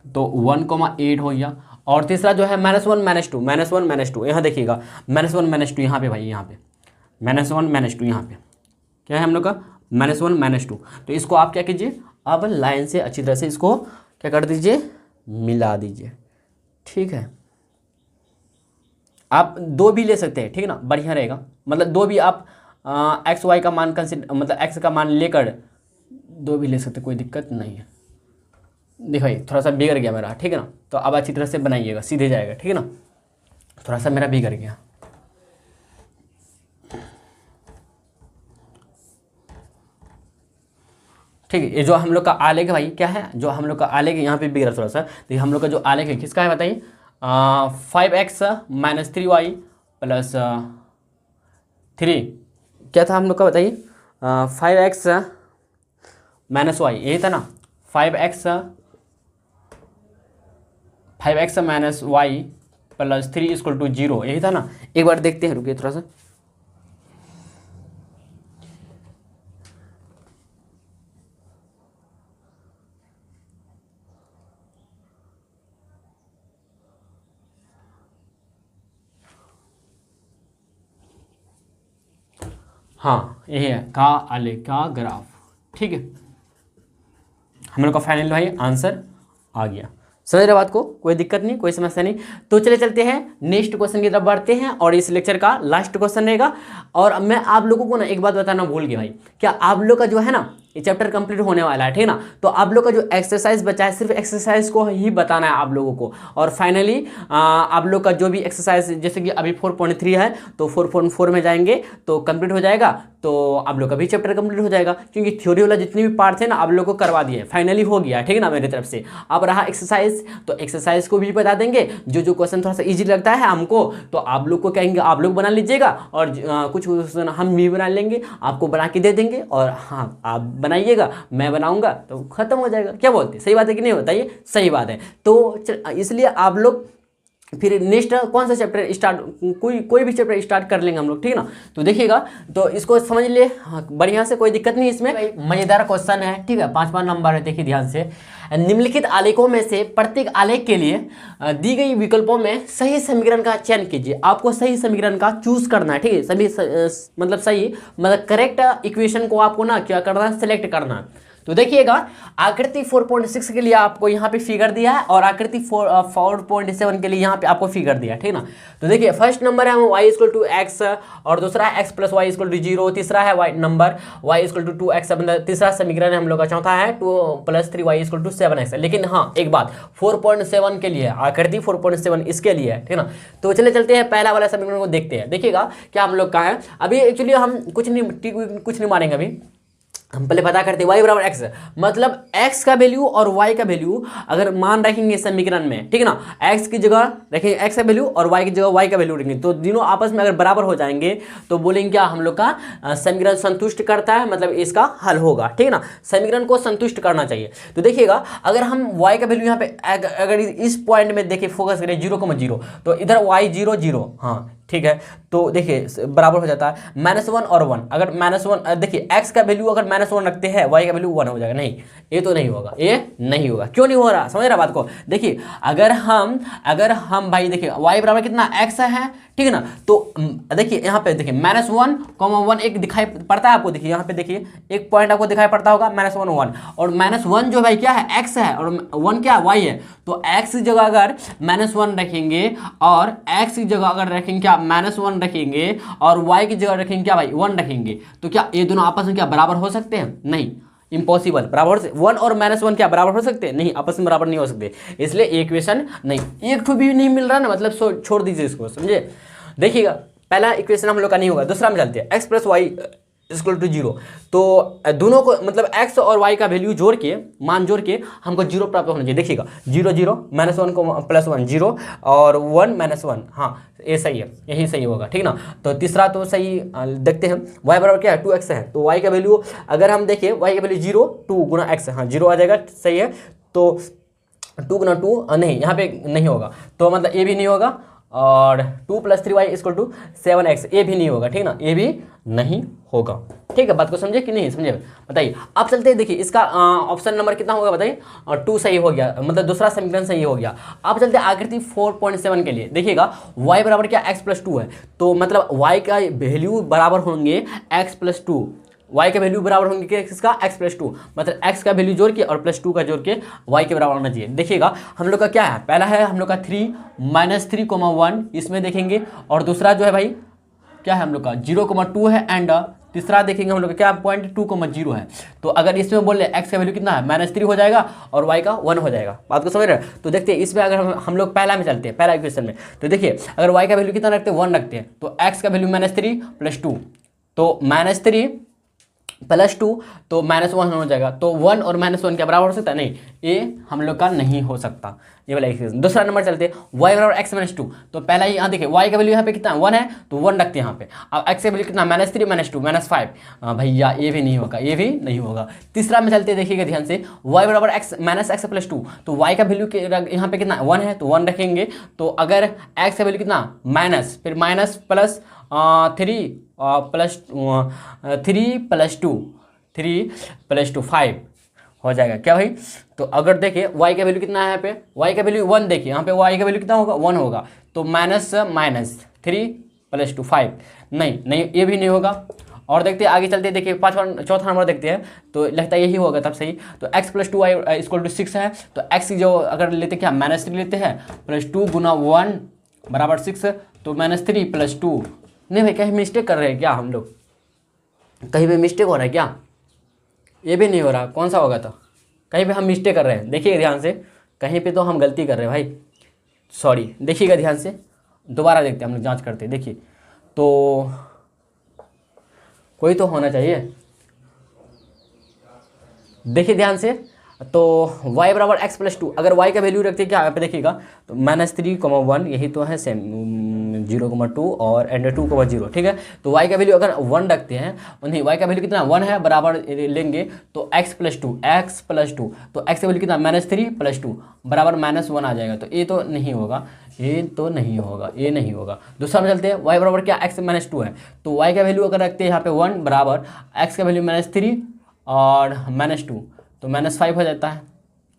तो 1,8 हो गया। और तीसरा जो है -1, -2 यहाँ देखिएगा -1, -2 यहाँ पे भाई, यहाँ पे -1, -2 यहाँ पे क्या है हम लोग का -1, -2। तो इसको आप क्या कीजिए, अब लाइन से अच्छी तरह से इसको क्या कर दीजिए, मिला दीजिए, ठीक है। आप 2 भी ले सकते हैं, ठीक है ना, बढ़िया रहेगा, मतलब 2 भी आप एक्स वाई का मान कंसिडर, मतलब एक्स का मान लेकर 2 भी ले सकते, कोई दिक्कत नहीं है। देखो भाई थोड़ा सा बिगड़ गया मेरा, ठीक है ना, तो अब अच्छी तरह से बनाइएगा, सीधे जाएगा, ठीक है ना। थोड़ा सा मेरा बिगड़ गया, ठीक है। ये जो हम लोग का आलेख भाई क्या है, जो हम लोग का आलेख यहाँ पे बिगड़ा थोड़ा सा, तो हम लोग का जो आलेख है किसका है बताइए, 5x - 3y + 3 क्या था हम लोग का बताइए, 5x - y यही था ना, 5x - y + 3 = 0 यही था ना। एक बार देखते हैं, रुकिए थोड़ा सा, हाँ यही है का आलेख का ग्राफ, ठीक है। हम लोग का फाइनल भाई आंसर आ गया, समझ रहे बात को, कोई दिक्कत नहीं, कोई समस्या नहीं। तो चले चलते हैं नेक्स्ट क्वेश्चन की तरफ बढ़ते हैं, और इस लेक्चर का लास्ट क्वेश्चन रहेगा। और मैं आप लोगों को ना एक बात बताना भूल गया भाई, क्या आप लोग का जो है ना ये चैप्टर कंप्लीट होने वाला है, ठीक है ना। तो आप लोग का जो एक्सरसाइज बचा है सिर्फ एक्सरसाइज को ही बताना है आप लोगों को, और फाइनली आप लोग का जो भी एक्सरसाइज जैसे कि अभी 4.3 है तो 4.4 में जाएंगे तो कंप्लीट हो जाएगा, तो आप लोग का भी चैप्टर कंप्लीट हो जाएगा, क्योंकि थ्योरी वाला जितने भी पार्ट थे ना आप लोग को करवा दिए, फाइनली हो गया, ठीक है ना मेरी तरफ से। अब रहा एक्सरसाइज, तो एक्सरसाइज को भी बता देंगे, जो क्वेश्चन थोड़ा सा ईजी लगता है हमको तो आप लोग को कहेंगे आप लोग बना लीजिएगा, और कुछ क्वेश्चन हम भी बना लेंगे, आपको बना के दे देंगे, और हाँ आप बनाइएगा मैं बनाऊंगा तो खत्म हो जाएगा। क्या बोलते हैं, सही बात है कि नहीं, बताइए सही बात है। तो इसलिए आप लोग फिर नेक्स्ट कौन सा चैप्टर स्टार्ट, कोई भी चैप्टर स्टार्ट कर लेंगे हम लोग, ठीक है ना। तो देखिएगा, तो इसको समझ लिए बढ़िया से, कोई दिक्कत नहीं इसमें। मजेदार क्वेश्चन है, ठीक है, 5वां नंबर है। देखिए ध्यान से, निम्नलिखित आलेखों में से प्रत्येक आलेख के लिए दी गई विकल्पों में सही समीकरण का चयन कीजिए। आपको सही समीकरण का चूज करना है, ठीक है, सभी मतलब सही मतलब करेक्ट इक्वेशन को आपको ना क्या करना है, सेलेक्ट करना है। तो देखिएगा, आकृति 4.6 के लिए आपको यहाँ पे फिगर दिया है और आकृति 4.7 के लिए यहाँ पे आपको फिगर दिया है, ठीक ना। तो देखिए फर्स्ट नंबर है y = x और दूसरा है x + y = 0, तीसरा है नंबर y = 2x, मतलब तीसरा समीकरण है हम लोग का। चौथा है 2 + 3y = 7x। लेकिन हाँ एक बात, 4.7 के लिए आकृति 4.7 इसके लिए है, ठीक ना। तो चले चलते हैं पहला वाला समीकरण को देखते हैं। देखिएगा क्या हम लोग का है, अभी एक्चुअली हम कुछ नहीं मानेंगे, अभी हम पहले पता करते हैं y = x, मतलब x का वैल्यू और y का वैल्यू अगर मान रखेंगे समीकरण में, ठीक है ना, x की जगह रखेंगे x का वैल्यू और y की जगह y का वैल्यू रखेंगे, तो दोनों आपस में अगर बराबर हो जाएंगे तो बोलेंगे क्या, हम लोग का समीकरण संतुष्ट करता है, मतलब इसका हल होगा, ठीक है ना। समीकरण को संतुष्ट करना चाहिए। तो देखिएगा, अगर हम y का वैल्यू यहाँ पे अगर इस पॉइंट में देखिए फोकस करें 0,0, तो इधर y 0 0, हाँ ठीक है, तो देखिए बराबर हो जाता है -1 और 1। अगर -1 देखिए x का वैल्यू अगर -1 रखते हैं, y का वैल्यू 1 हो जाएगा। नहीं, ये तो नहीं होगा, ये नहीं होगा। क्यों नहीं हो रहा, समझ रहा बात को। देखिए अगर हम भाई देखिए y बराबर कितना x है, ठीक है ना। तो देखिए यहाँ पे देखिए -1, 1 एक दिखाई पड़ता है आपको, देखिए यहाँ पे देखिए एक पॉइंट आपको दिखाई पड़ता होगा -1 1, और -1 जो भाई क्या है, x है, और 1 क्या y है। तो x की जगह अगर -1 रखेंगे और x की जगह अगर रखेंगे क्या, -1 रखेंगे और y की जगह रखेंगे क्या भाई, 1 रखेंगे, तो क्या ये दोनों आपस में क्या बराबर हो सकते हैं? नहीं, इम्पॉसिबल। बराबर से 1 और -1 क्या बराबर हो सकते हैं? नहीं, आपस में बराबर नहीं हो सकते, इसलिए इक्वेशन नहीं। एक ठो भी नहीं मिल रहा ना, मतलब छोड़ दीजिए इसको, समझे। देखिएगा पहला इक्वेशन हम लोग का नहीं होगा, दूसरा में चलते हैं, x + y = 0। तो दोनों को मतलब x और y का वैल्यू जोड़ के, मान जोड़ के हमको 0 प्राप्त होना चाहिए। देखिएगा 0 0, -1 को +1 0 और 1 -1, हाँ ये सही है, यही सही होगा, ठीक ना। तो तीसरा तो सही देखते हैं, y बराबर क्या है, 2x है, तो y का वैल्यू अगर हम देखें, y का वैल्यू 0 2 गुना x, हाँ 0 आ जाएगा, सही है। तो 2 गुना 2 नहीं, यहाँ पे नहीं होगा, तो मतलब ये भी नहीं होगा, और 2 + 3y = 7x, ये भी नहीं होगा, ठीक ना, ये भी नहीं होगा। ठीक है, बात को समझे कि नहीं समझे, बताइए। अब चलते हैं, देखिए इसका ऑप्शन नंबर कितना होगा बताइए, 2 सही हो गया, मतलब दूसरा समीकरण सही हो गया। अब चलते हैं आकृति 4.7 के लिए। देखिएगा y बराबर क्या, x + 2 है, तो मतलब y का वैल्यू बराबर होंगे x + 2, y के वैल्यू बराबर होंगे किसका, x + 2, मतलब x का वैल्यू जोड़ के और +2 का जोड़ के y के बराबर होना चाहिए। देखिएगा हम लोग का क्या है, पहला है हम लोग का 3 -3, 1 इसमें देखेंगे, और दूसरा जो है भाई क्या है हम लोग का 0,2 है, एंड तीसरा देखेंगे हम लोग का क्या पॉइंट 2,0 है। तो अगर इसमें बोल रहे x का वैल्यू कितना है, -3 हो जाएगा और y का 1 हो जाएगा। बात को समझ रहे हैं। तो देखते हैं इसमें, अगर हम लोग पहला में चलते हैं, पहला इक्वेशन में, तो देखिए अगर y का वैल्यू कितना रखते हैं, 1 रखते हैं, तो x का वैल्यू -3 + 2, तो -3 + 2 तो -1 हो जाएगा। तो 1 और -1 क्या बराबर हो सकता है? नहीं, ये हम लोग का नहीं हो सकता, ये वाला इक्वेशन। दूसरा नंबर चलते हैं, y बराबर x - 2, तो पहला ही यहाँ देखिए y का वैल्यू यहाँ पे कितना 1 है, तो 1 रखते हैं यहाँ पे। अब x का वैल्यू कितना, -3 - 2 -5, भैया ये भी नहीं होगा, ये भी नहीं होगा। तीसरा में चलते देखिएगा ध्यान से, y बराबर x + 2, तो y का वैल्यू यहाँ पे कितना 1 है, तो 1 रखेंगे। तो अगर x का वैल्यू कितना माइनस, फिर माइनस प्लस 3 + 2 5 हो जाएगा क्या भाई। तो अगर देखिए y का वैल्यू कितना है यहाँ पे, y का वैल्यू 1 देखिए यहाँ पे y का वैल्यू कितना होगा, 1 होगा, तो -3 + 2 5, नहीं ये भी नहीं होगा। और देखते हैं आगे चलते, देखिए चौथा नंबर देखते हैं, तो लगता है यही होगा तब सही। तो x + 2y = 6 है, तो x जो अगर लेते क्या -3 लेते हैं, +2 गुना 1 बराबर 6, तो -3 + 2, नहीं भाई कहीं मिस्टेक कर रहे हैं क्या हम लोग, कहीं पे मिस्टेक हो रहा है क्या, ये भी नहीं हो रहा, कौन सा होगा, तो कहीं पे हम मिस्टेक कर रहे हैं। देखिए ध्यान से, कहीं पे तो हम गलती कर रहे हैं भाई, सॉरी, देखिएगा ध्यान से, दोबारा देखते हैं हम लोग, जांच करते हैं। देखिए तो कोई तो होना चाहिए, देखिए ध्यान से। तो y बराबर x + 2, अगर y का वैल्यू रखते हैं क्या यहाँ पे देखिएगा, तो -3,1 यही तो है सेम, 0,2 और एंड 2,0, ठीक है। तो y का वैल्यू अगर 1 रखते हैं, नहीं y का वैल्यू कितना 1 है, बराबर लेंगे तो x + 2, तो x का वैल्यू कितना -3 + 2 बराबर -1 आ जाएगा। तो ये तो नहीं होगा, ये तो नहीं होगा, ये नहीं होगा। दूसरा में चलते हैं, y बराबर क्या x माइनस 2 है, तो y का वैल्यू अगर रखते हैं यहाँ पे 1 बराबर x का वैल्यू -3 और -2, तो -5 हो जाता है,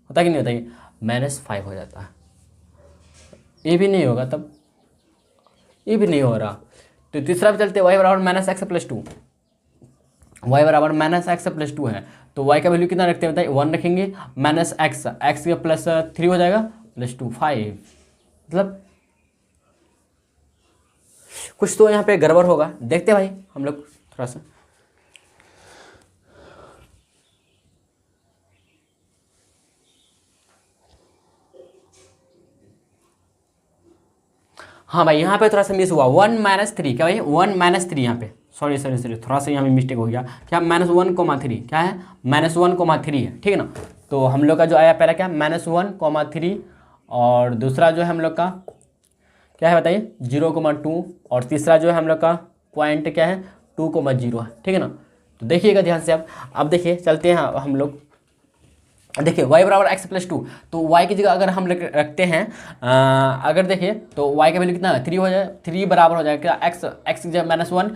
होता कि नहीं होता, ये -5 हो जाता है। ये भी नहीं होगा, तब ये भी नहीं हो रहा। तो तीसरा पे चलते हैं, y बराबर -x प्लस 2, y बराबर -x प्लस 2 है, तो y का वैल्यू कितना रखते हैं बताइए, 1 रखेंगे, -x, x के प्लस 3 हो जाएगा, प्लस 2 5, मतलब कुछ तो यहाँ पे गड़बड़ होगा। देखते हैं भाई हम लोग थोड़ा सा। हाँ भाई यहाँ पे थोड़ा सा मिस हुआ, 1 - 3, क्या भाई 1 - 3 यहाँ पे, सॉरी थोड़ा सा यहाँ पे मिस्टेक हो गया, क्या -1,3 क्या है, -1,3 है, ठीक है ना। तो हम लोग का जो आया पहला क्या -1,3 और दूसरा जो है हम लोग का क्या है बताइए 0,2 और तीसरा जो है हम लोग का पॉइंट क्या है 2,0 है, ठीक है ना। तो देखिएगा ध्यान से। अब देखिए चलते हैं हम लोग, देखिए y बराबर x प्लस 2, तो y की जगह अगर हम रखते हैं अगर देखिए तो y का वैल्यू कितना है 3 हो जाए, 3 बराबर हो जाएगा x की जगह -1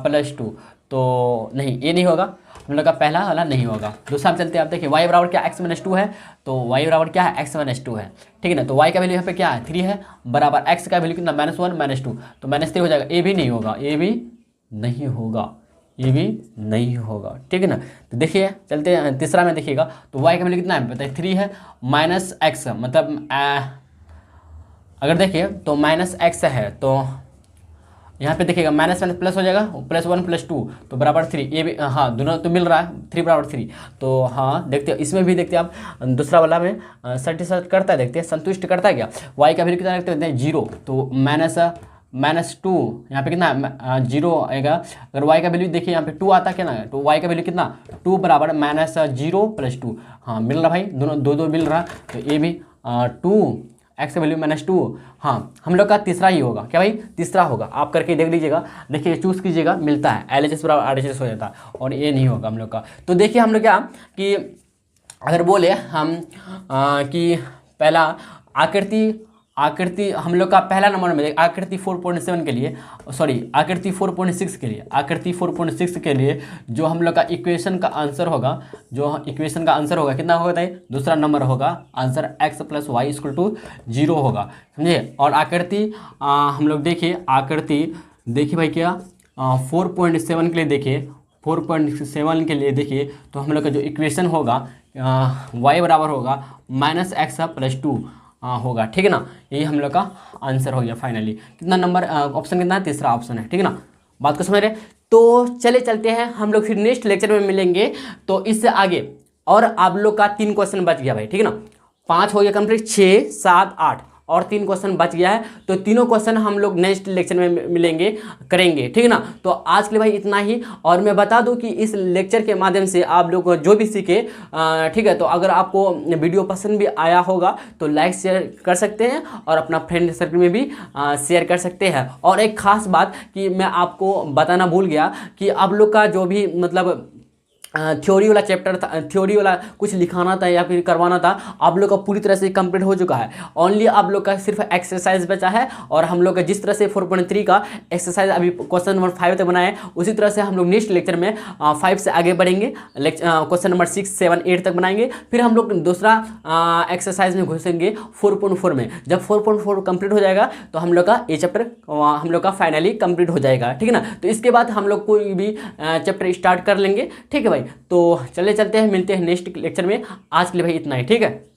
प्लस 2, तो नहीं ये नहीं होगा, हम लोग का पहला वाला नहीं होगा। दूसरा हम चलते हैं, आप देखिए y बराबर क्या x माइनस 2 है, तो y बराबर क्या है x माइनस 2 है, ठीक है ना। तो y का वैल्यू यहाँ पे क्या है 3 है, बराबर x का वैल्यू कितना -1 -2, तो -3 हो जाएगा, ये भी नहीं होगा, ये भी नहीं होगा, ये भी नहीं होगा, ठीक है ना। तो देखिए चलते हैं तीसरा में, देखिएगा तो y का वैल्यू कितना है बताइए 3 है, -x मतलब अगर देखिए तो -x है, तो यहाँ पे देखिएगा माइनस माइनस प्लस हो जाएगा, +1 + 2 तो बराबर 3, ये भी हाँ दोनों तो मिल रहा है, 3 बराबर 3, तो हाँ देखते हैं इसमें भी, देखते हैं आप दूसरा वाला में सेटिस्फाइड करता है, देखते हैं संतुष्ट करता है क्या। y का वैल्यू कितना रखते हैं 0, तो -2 यहाँ पे कितना 0 आएगा। अगर y का वैल्यू देखिए यहाँ पे 2 आता क्या ना, तो y का वैल्यू कितना 2 बराबर -0 + 2, हाँ मिल रहा भाई, दोनों दो मिल रहा, तो ये भी 2 x का वैल्यू -2, हाँ हम लोग का तीसरा ही होगा, क्या भाई तीसरा होगा, आप करके देख लीजिएगा, देखिए चूज़ कीजिएगा, मिलता है LHS बराबर RHS हो जाता है, और ये नहीं होगा हम लोग का। तो देखिए हम लोग क्या कि अगर बोले हम कि पहला आकृति हम लोग का पहला नंबर में आकृति 4.7 के लिए, सॉरी आकृति 4.6 के लिए, आकृति 4.6 के लिए जो हम लोग का इक्वेशन का आंसर होगा, कितना होगा बताइए, दूसरा नंबर होगा आंसर x + y = 0 होगा, समझे। और आकृति हम लोग देखिए भाई क्या 4.7 के लिए, देखिए 4.7 के लिए देखिए, तो हम लोग का जो इक्वेशन होगा y बराबर होगा -x + 2 होगा, ठीक है ना। यही हम लोग का आंसर हो गया फाइनली। कितना नंबर ऑप्शन कितना है, तीसरा ऑप्शन है, ठीक है ना। बात को समझ रहे। तो चलते हैं हम लोग फिर नेक्स्ट लेक्चर में मिलेंगे। तो इससे आगे और आप लोग का 3 क्वेश्चन बच गया भाई, ठीक है ना। 5 हो गया कंप्लीट, 6, 7, 8 और 3 क्वेश्चन बच गया है। तो तीनों क्वेश्चन हम लोग नेक्स्ट लेक्चर में मिलेंगे, करेंगे, ठीक है ना। तो आज के लिए भाई इतना ही। और मैं बता दूं कि इस लेक्चर के माध्यम से आप लोग जो भी सीखे, ठीक है, तो अगर आपको वीडियो पसंद भी आया होगा तो लाइक शेयर कर सकते हैं और अपना फ्रेंड सर्कल में भी शेयर कर सकते हैं। और एक खास बात कि मैं आपको बताना भूल गया कि आप लोग का जो भी मतलब थ्योरी वाला चैप्टर था, थ्योरी वाला कुछ लिखाना था या फिर करवाना था, आप लोग का पूरी तरह से कंप्लीट हो चुका है। ओनली आप लोग का सिर्फ एक्सरसाइज बचा है। और हम लोग का जिस तरह से 4.3 का एक्सरसाइज अभी क्वेश्चन नंबर 5 तक बनाए, उसी तरह से हम लोग नेक्स्ट लेक्चर में 5 से आगे बढ़ेंगे, क्वेश्चन नंबर 6, 7, 8 तक बनाएंगे। फिर हम लोग दूसरा एक्सरसाइज में घुसेंगे 4.4 में। जब 4.4 कंप्लीट हो जाएगा तो हम लोग का ये चैप्टर हम लोग का फाइनली कंप्लीट हो जाएगा, ठीक है ना। तो इसके बाद हम लोग कोई भी चैप्टर स्टार्ट कर लेंगे, ठीक है भाई। तो चलते हैं, मिलते हैं नेक्स्ट लेक्चर में। आज के लिए भाई इतना ही, ठीक है।